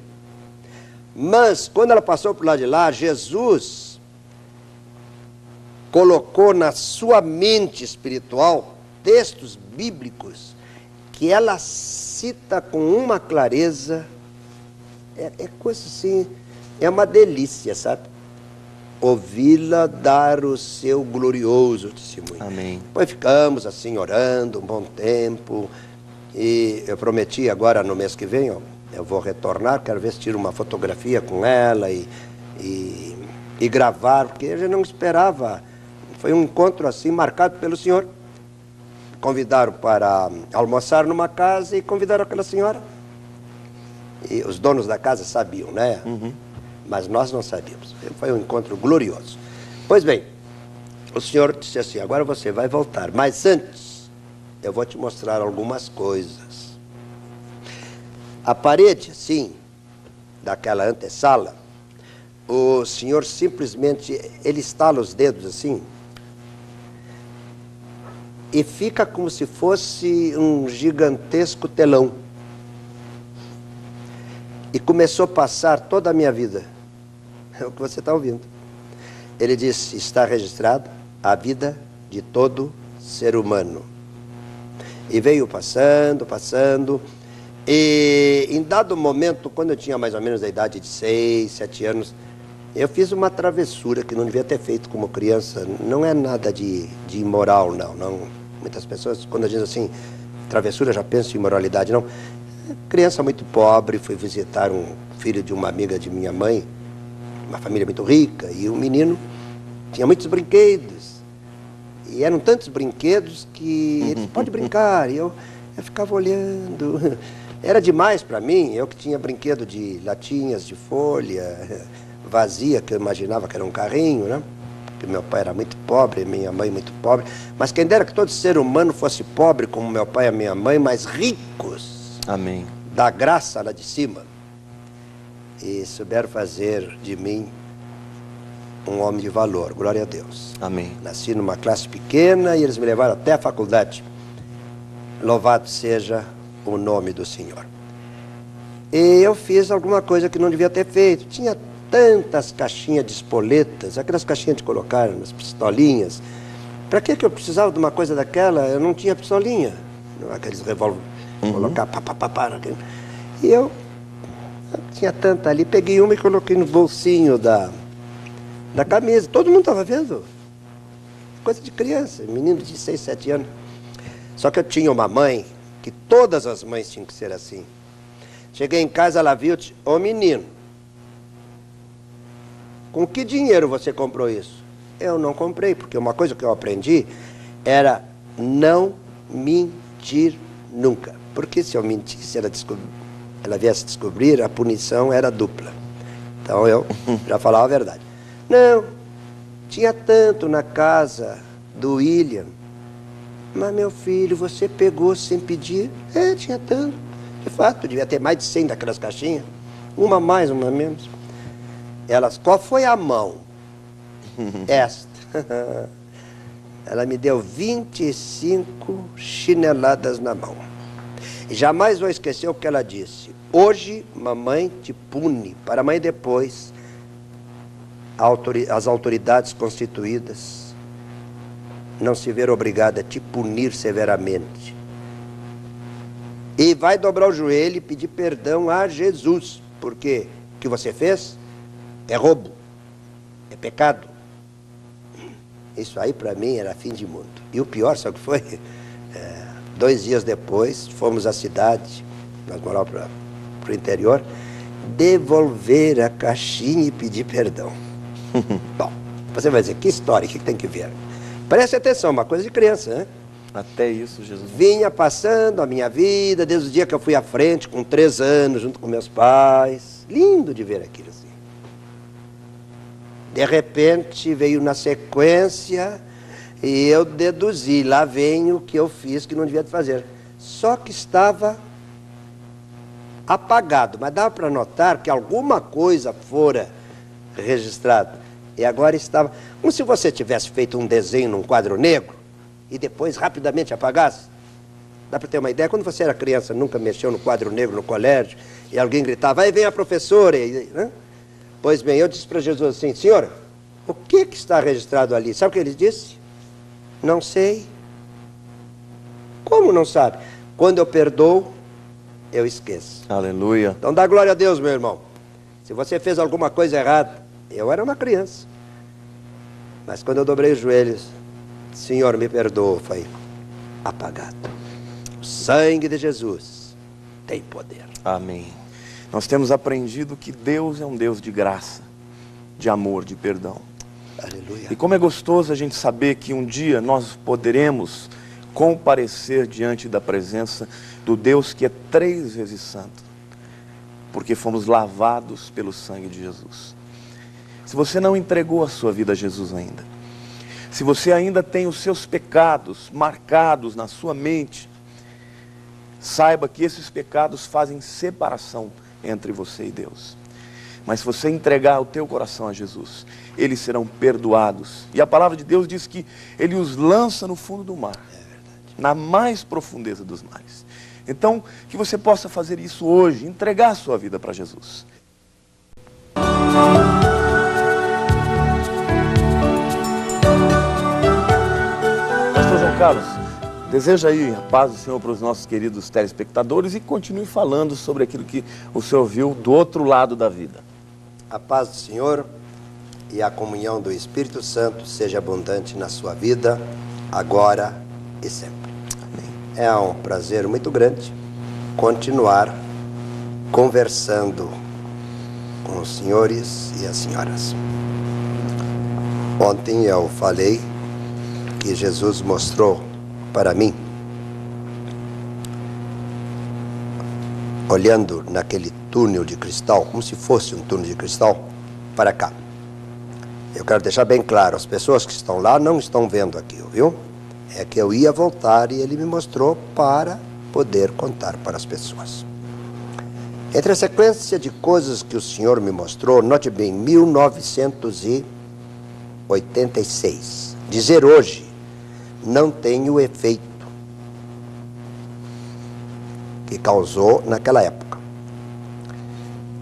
Mas, quando ela passou por lá de lá, Jesus colocou na sua mente espiritual textos bíblicos que ela cita com uma clareza. É coisa assim, é uma delícia, sabe? Ouvi-la dar o seu glorioso testemunho. Amém. Depois ficamos assim orando um bom tempo. E eu prometi agora no mês que vem, ó, eu vou retornar, quero ver se tiro uma fotografia com ela e gravar, porque eu já não esperava. Foi um encontro assim marcado pelo Senhor. Convidaram para almoçar numa casa e convidaram aquela senhora. E os donos da casa sabiam, né? Uhum. Mas nós não sabíamos. Foi um encontro glorioso. Pois bem, o Senhor disse assim, agora você vai voltar, mas antes eu vou te mostrar algumas coisas. A parede, sim, daquela antessala, o Senhor simplesmente, ele estala os dedos assim, e fica como se fosse um gigantesco telão. E começou a passar toda a minha vida. É o que você está ouvindo. Ele disse, está registrado a vida de todo ser humano. E veio passando, passando. E em dado momento, quando eu tinha mais ou menos a idade de 6, 7 anos, eu fiz uma travessura que não devia ter feito como criança. Não é nada de imoral, não. Muitas pessoas, quando dizem assim, travessura, já pensam em imoralidade, não. Criança muito pobre, fui visitar um filho de uma amiga de minha mãe, uma família muito rica, e o menino tinha muitos brinquedos. E eram tantos brinquedos que ele disse, pode brincar. E eu ficava olhando. Era demais para mim, eu que tinha brinquedo de latinhas de folha, vazia, que eu imaginava que era um carrinho, né? Porque meu pai era muito pobre, minha mãe muito pobre. Mas quem dera que todo ser humano fosse pobre como meu pai e a minha mãe, mas ricos. Amém. Da graça lá de cima. E souberam fazer de mim um homem de valor, glória a Deus. Amém. Nasci numa classe pequena e eles me levaram até a faculdade. Louvado seja o nome do Senhor. E eu fiz alguma coisa que não devia ter feito. Tinha tantas caixinhas de espoletas, aquelas caixinhas de colocar nas pistolinhas. Para que eu precisava de uma coisa daquela? Eu não tinha pistolinha. Aqueles revólver, colocar pá. E eu tinha tanta ali, peguei uma e coloquei no bolsinho da camisa. Todo mundo estava vendo. Coisa de criança, menino de 6, 7 anos. Só que eu tinha uma mãe, que todas as mães tinham que ser assim. Cheguei em casa, ela viu, ô menino, com que dinheiro você comprou isso? Eu não comprei, porque uma coisa que eu aprendi era não mentir nunca. Porque se eu mentisse, ela viesse descobrir, a punição era dupla. Então eu já falava a verdade. Não, tinha tanto na casa do William. Mas meu filho, você pegou sem pedir? É, tinha tanto. De fato, devia ter mais de 100 daquelas caixinhas. Uma mais, uma menos. Elas, qual foi a mão? Esta. Ela me deu 25 chineladas na mão. E jamais vou esquecer o que ela disse. Hoje, mamãe te pune, para amanhã depois, as autoridades constituídas não se ver obrigada a te punir severamente. E vai dobrar o joelho e pedir perdão a Jesus, porque o que você fez é roubo, é pecado. Isso aí para mim era fim de mundo. E o pior, sabe o que foi? 2 dias depois, fomos à cidade, nós morávamos para o interior, devolver a caixinha e pedir perdão. Bom, você vai dizer, que história, o que tem que ver? Preste atenção, uma coisa de criança, né? Até isso, Jesus. Vinha passando a minha vida, desde o dia que eu fui à frente, com 3 anos, junto com meus pais. Lindo de ver aquilo assim. De repente, veio na sequência, e eu deduzi, lá vem o que eu fiz que não devia fazer. Só que estava apagado, mas dava para notar que alguma coisa fora registrada. E agora estava, como se você tivesse feito um desenho num quadro negro e depois rapidamente apagasse. Dá para ter uma ideia? Quando você era criança, nunca mexeu no quadro negro no colégio e alguém gritava, aí vem a professora, né? Pois bem, eu disse para Jesus assim, Senhor, o que está registrado ali? Sabe o que ele disse? Não sei. Como não sabe? Quando eu perdoo, eu esqueço. Aleluia. Então dá glória a Deus, meu irmão. Se você fez alguma coisa errada, eu era uma criança. Mas quando eu dobrei os joelhos, Senhor, me perdoa, foi apagado. O sangue de Jesus tem poder. Amém. Nós temos aprendido que Deus é um Deus de graça, de amor, de perdão. Aleluia. E como é gostoso a gente saber que um dia nós poderemos comparecer diante da presença do Deus que é 3 vezes santo, porque fomos lavados pelo sangue de Jesus. Se você não entregou a sua vida a Jesus ainda, se você ainda tem os seus pecados marcados na sua mente, saiba que esses pecados fazem separação entre você e Deus. Mas se você entregar o teu coração a Jesus, eles serão perdoados. E a palavra de Deus diz que Ele os lança no fundo do mar, na mais profundeza dos mares. Então, que você possa fazer isso hoje, entregar a sua vida para Jesus. Pastor João Carlos, deseja aí a paz do Senhor para os nossos queridos telespectadores e continue falando sobre aquilo que o Senhor viu do outro lado da vida. A paz do Senhor e a comunhão do Espírito Santo seja abundante na sua vida, agora e sempre. Amém. É um prazer muito grande continuar conversando com os senhores e as senhoras. Ontem eu falei que Jesus mostrou para mim olhando naquele túnel de cristal, como se fosse um túnel de cristal, para cá. Eu quero deixar bem claro, as pessoas que estão lá não estão vendo aquilo, viu? É que eu ia voltar e ele me mostrou para poder contar para as pessoas. Entre a sequência de coisas que o Senhor me mostrou, note bem, 1986. Dizer hoje não tem o efeito que causou naquela época.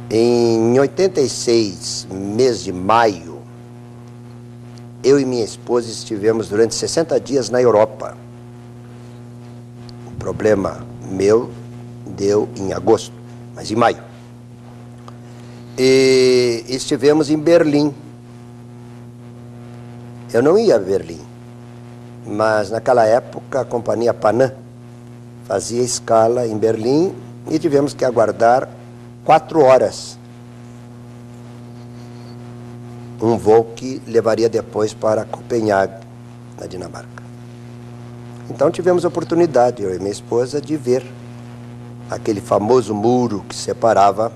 Em 86, mês de maio, eu e minha esposa estivemos durante 60 dias na Europa. O problema meu deu em agosto, mas em maio. E estivemos em Berlim. Eu não ia a Berlim, mas naquela época a companhia Panam fazia escala em Berlim e tivemos que aguardar 4 horas. Um voo que levaria depois para Copenhague, na Dinamarca. Então tivemos a oportunidade, eu e minha esposa, de ver aquele famoso muro que separava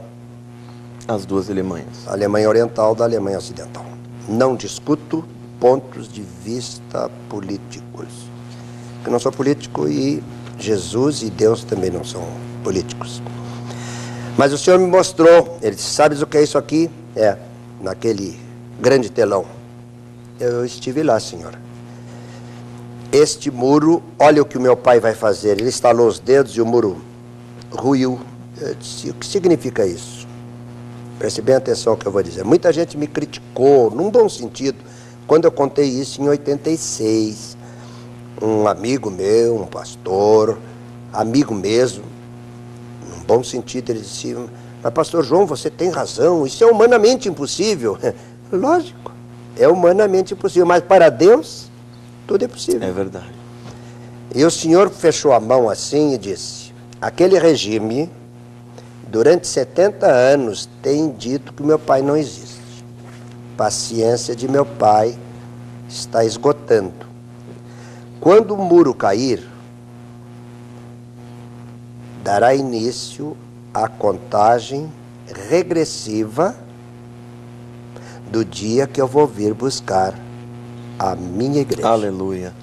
as duas Alemanhas. A Alemanha Oriental da Alemanha Ocidental. Não discuto pontos de vista políticos. Eu não sou político e Jesus e Deus também não são políticos. Mas o Senhor me mostrou, ele disse, sabes o que é isso aqui? É, naquele grande telão. Eu estive lá, Senhor. Este muro, olha o que o meu pai vai fazer. Ele estalou os dedos e o muro ruiu. Eu disse, o que significa isso? Preste bem atenção ao que eu vou dizer. Muita gente me criticou, num bom sentido, quando eu contei isso em 86. Um amigo meu, um pastor, amigo mesmo, num bom sentido, ele disse, mas pastor João, você tem razão, isso é humanamente impossível. Lógico, é humanamente impossível, mas para Deus, tudo é possível. É verdade. E o Senhor fechou a mão assim e disse, aquele regime, durante 70 anos, tem dito que meu pai não existe. Paciência de meu pai está esgotando. Quando o muro cair, dará início à contagem regressiva do dia que eu vou vir buscar a minha igreja. Aleluia.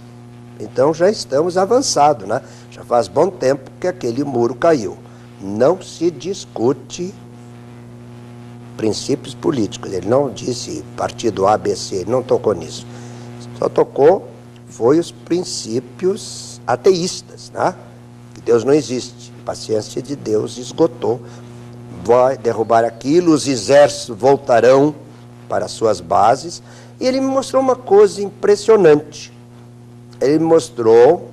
Então já estamos avançados, né? Já faz bom tempo que aquele muro caiu. Não se discute princípios políticos. Ele não disse partido A, B, C, ele não tocou nisso. Só tocou, foi os princípios ateístas, né? Que Deus não existe. A paciência de Deus esgotou. Vai derrubar aquilo, os exércitos voltarão para suas bases. E ele me mostrou uma coisa impressionante. Ele me mostrou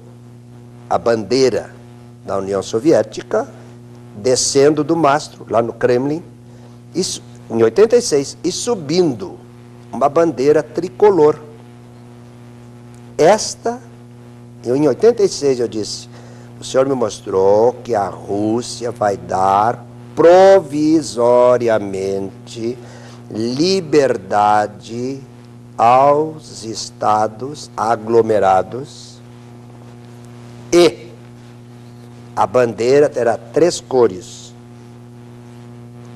a bandeira da União Soviética descendo do mastro, lá no Kremlin, isso, em 86, e subindo uma bandeira tricolor. Esta, em 86 eu disse, o Senhor me mostrou que a Rússia vai dar provisoriamente liberdade aos estados aglomerados e a bandeira terá 3 cores,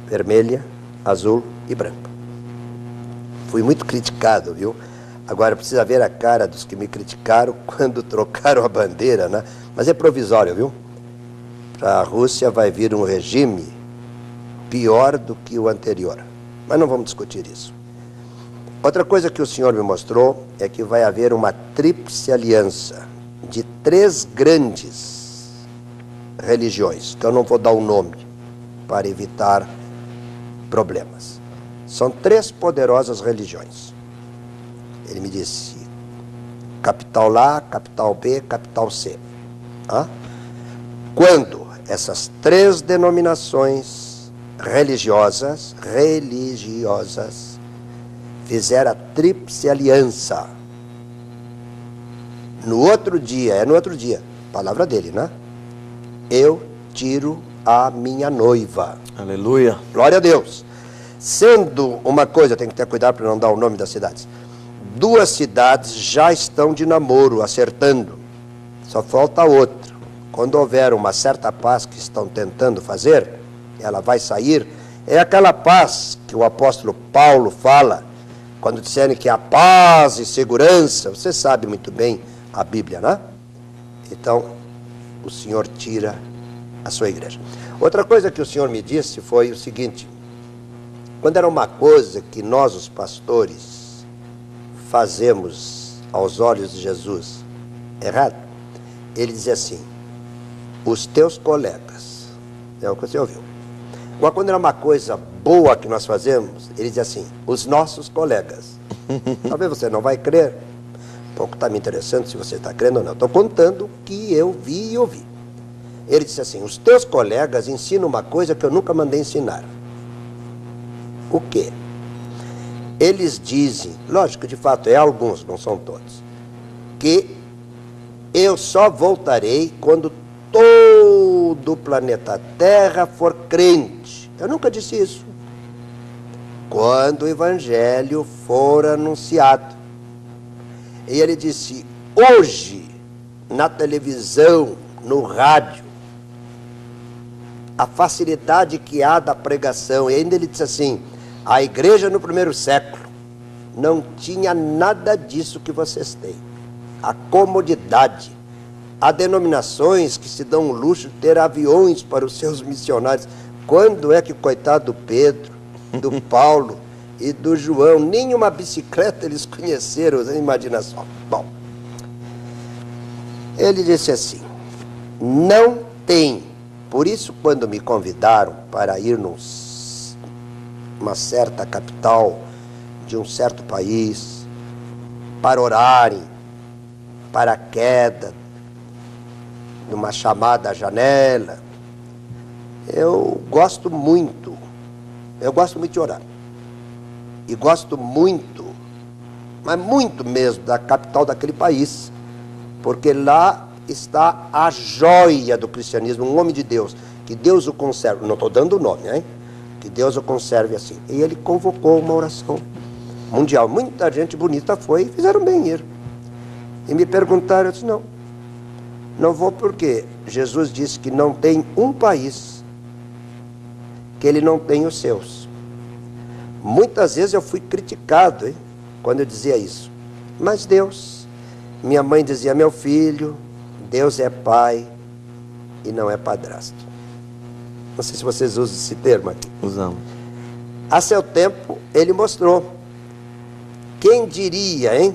vermelha, azul e branca. Fui muito criticado, viu? Agora precisa ver a cara dos que me criticaram quando trocaram a bandeira, né? Mas é provisório, viu? Para a Rússia vai vir um regime pior do que o anterior. Mas não vamos discutir isso. Outra coisa que o Senhor me mostrou é que vai haver uma tríplice aliança de 3 grandes religiões, que eu não vou dar o nome para evitar problemas. São 3 poderosas religiões. Ele me disse, capital A, capital B, capital C. Quando essas 3 denominações religiosas fizeram a tríplice aliança, no outro dia, palavra dele, né? Eu tiro a minha noiva. Aleluia. Glória a Deus. Sendo uma coisa, tem que ter cuidado para não dar o nome das cidades. 2 cidades já estão de namoro, acertando. Só falta outra. Quando houver uma certa paz que estão tentando fazer, ela vai sair, é aquela paz que o apóstolo Paulo fala, quando disserem que há paz e segurança. Você sabe muito bem a Bíblia, né? Então, o Senhor tira a sua igreja. Outra coisa que o Senhor me disse foi o seguinte: quando era uma coisa que nós, os pastores, fazemos aos olhos de Jesus errado, ele dizia assim: os teus colegas. É o que você ouviu. Agora, quando era uma coisa boa que nós fazemos, ele dizia assim: os nossos colegas. Talvez você não vai crer. Pouco está me interessando se você está crendo ou não. Estou contando o que eu vi e ouvi. Ele disse assim: os teus colegas ensinam uma coisa que eu nunca mandei ensinar. O quê? Eles dizem, lógico, de fato, é alguns, não são todos, que eu só voltarei quando todo o planeta Terra for crente. Eu nunca disse isso. Quando o Evangelho for anunciado. E ele disse: hoje, na televisão, no rádio, a facilidade que há da pregação. E ainda ele disse assim: a igreja no primeiro século não tinha nada disso que vocês têm. A comodidade. Há denominações que se dão o luxo de ter aviões para os seus missionários. Quando é que, coitado do Pedro, do Paulo e do João, nenhuma bicicleta eles conheceram, imagina só. Bom, ele disse assim: não tem. Por isso, quando me convidaram para ir numa certa capital de um certo país, para orarem para a queda numa chamada janela, eu gosto muito de orar. E gosto muito, mas muito mesmo, da capital daquele país, porque lá está a joia do cristianismo, um homem de Deus, que Deus o conserve. Não estou dando o nome, hein? Que Deus o conserve assim. E ele convocou uma oração mundial. Muita gente bonita foi e fizeram bem ir. E me perguntaram, eu disse: não vou, porque Jesus disse que não tem um país que ele não tem os seus. Muitas vezes eu fui criticado, hein, quando eu dizia isso. Mas Deus, minha mãe dizia: meu filho, Deus é pai e não é padrasto. Não sei se vocês usam esse termo aqui. Usamos. A seu tempo, ele mostrou. Quem diria, hein?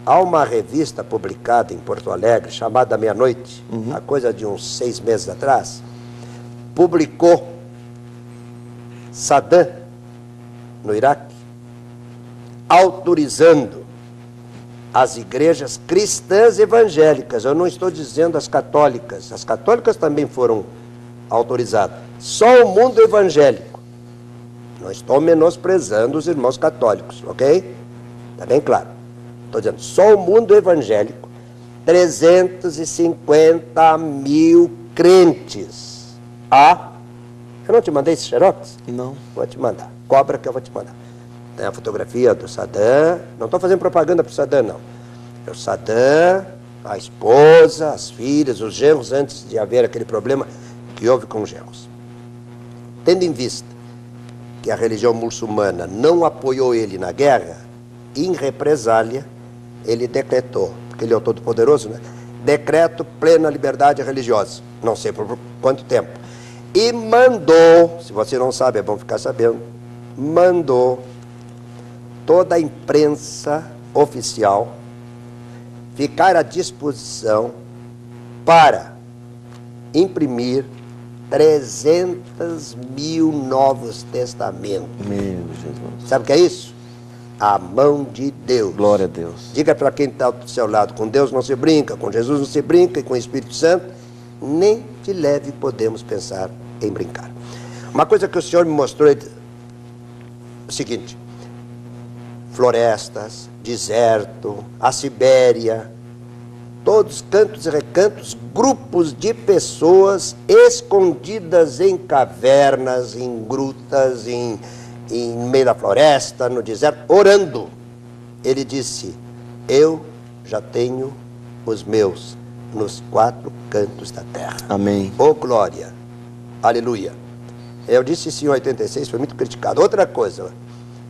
Há uma revista publicada em Porto Alegre, chamada Meia-Noite, a coisa de uns 6 meses atrás, publicou Saddam, no Iraque, autorizando as igrejas cristãs evangélicas. Eu não estou dizendo as católicas também foram autorizadas. Só o mundo evangélico. Não estou menosprezando os irmãos católicos, ok? Está bem claro. Estou dizendo, só o mundo evangélico, 350 mil crentes. Eu não te mandei esse xerox? Não. Vou te mandar. Cobra que eu vou te mandar. Tem a fotografia do Saddam. Não estou fazendo propaganda para o Saddam, não. É o Saddam, a esposa, as filhas, os genros, antes de haver aquele problema que houve com os genros. Tendo em vista que a religião muçulmana não apoiou ele na guerra, em represália, ele decretou, porque ele é o Todo-Poderoso, né? Decreto plena liberdade religiosa. Não sei por quanto tempo. E mandou, se você não sabe, é bom ficar sabendo, mandou toda a imprensa oficial ficar à disposição para imprimir 300 mil novos testamentos. Meu Jesus. Sabe o que é isso? A mão de Deus. Glória a Deus. Diga para quem está do seu lado: com Deus não se brinca, com Jesus não se brinca, e com o Espírito Santo nem de leve podemos pensar em brincar. Uma coisa que o Senhor me mostrou é o seguinte: florestas, deserto, a Sibéria, todos cantos e recantos, grupos de pessoas escondidas em cavernas, em grutas, em meio da floresta, no deserto, orando. Ele disse: eu já tenho os meus nos 4 cantos da terra. Amém. Oh, glória! Aleluia! Eu disse isso em 86, foi muito criticado. Outra coisa,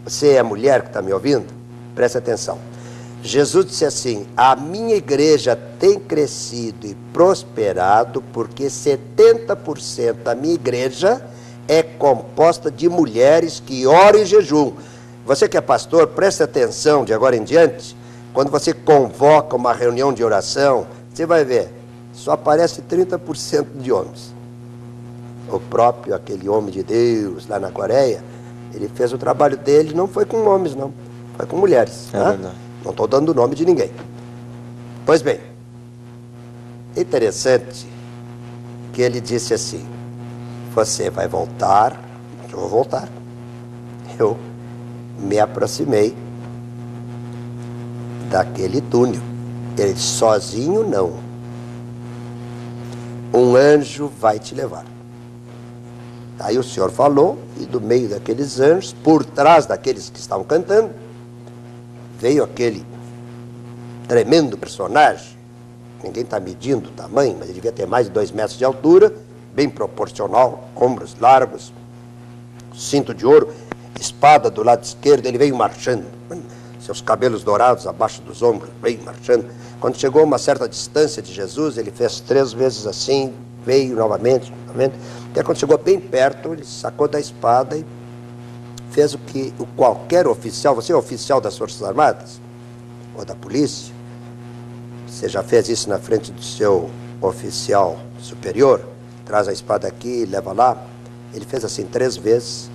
você é mulher que está me ouvindo? Preste atenção. Jesus disse assim, a minha igreja tem crescido e prosperado porque 70% da minha igreja é composta de mulheres que oram em jejum. Você que é pastor, preste atenção de agora em diante, quando você convoca uma reunião de oração, você vai ver, só aparece 30% de homens. O próprio, aquele homem de Deus lá na Coreia, ele fez o trabalho dele, não foi com homens não, foi com mulheres. É verdade. Não estou dando o nome de ninguém. Pois bem, interessante que ele disse assim, você vai voltar, eu vou voltar. Eu me aproximei daquele túnel. Ele disse, sozinho não. Um anjo vai te levar. Aí o Senhor falou, e do meio daqueles anjos, por trás daqueles que estavam cantando, veio aquele tremendo personagem, ninguém está medindo o tamanho, mas ele devia ter mais de 2 metros de altura, bem proporcional, ombros largos, cinto de ouro, espada do lado esquerdo, ele veio marchando, seus cabelos dourados abaixo dos ombros, veio marchando. Quando chegou a uma certa distância de Jesus, ele fez 3 vezes assim, veio novamente, até quando chegou bem perto, ele sacou da espada e fez o que qualquer oficial, você é oficial das Forças Armadas, ou da polícia, você já fez isso na frente do seu oficial superior, traz a espada aqui, leva lá, ele fez assim 3 vezes,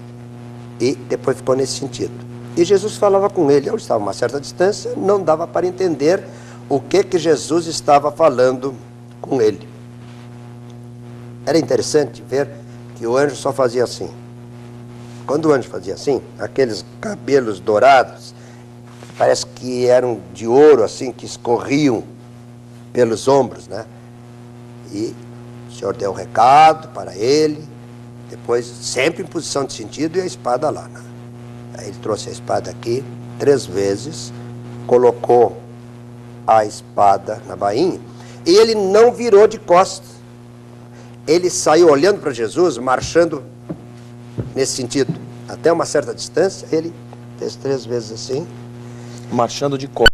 e depois ficou nesse sentido. E Jesus falava com ele, eu estava a uma certa distância, não dava para entender o que Jesus estava falando com ele. Era interessante ver que o anjo só fazia assim. Quando o anjo fazia assim, aqueles cabelos dourados, parece que eram de ouro, assim, que escorriam pelos ombros, né? E o Senhor deu um recado para ele, depois, sempre em posição de sentido, e a espada lá, né? Aí ele trouxe a espada aqui, 3 vezes, colocou a espada na bainha, e ele não virou de costas. Ele saiu olhando para Jesus, marchando nesse sentido. Até uma certa distância, ele fez 3 vezes assim. Marchando de costas.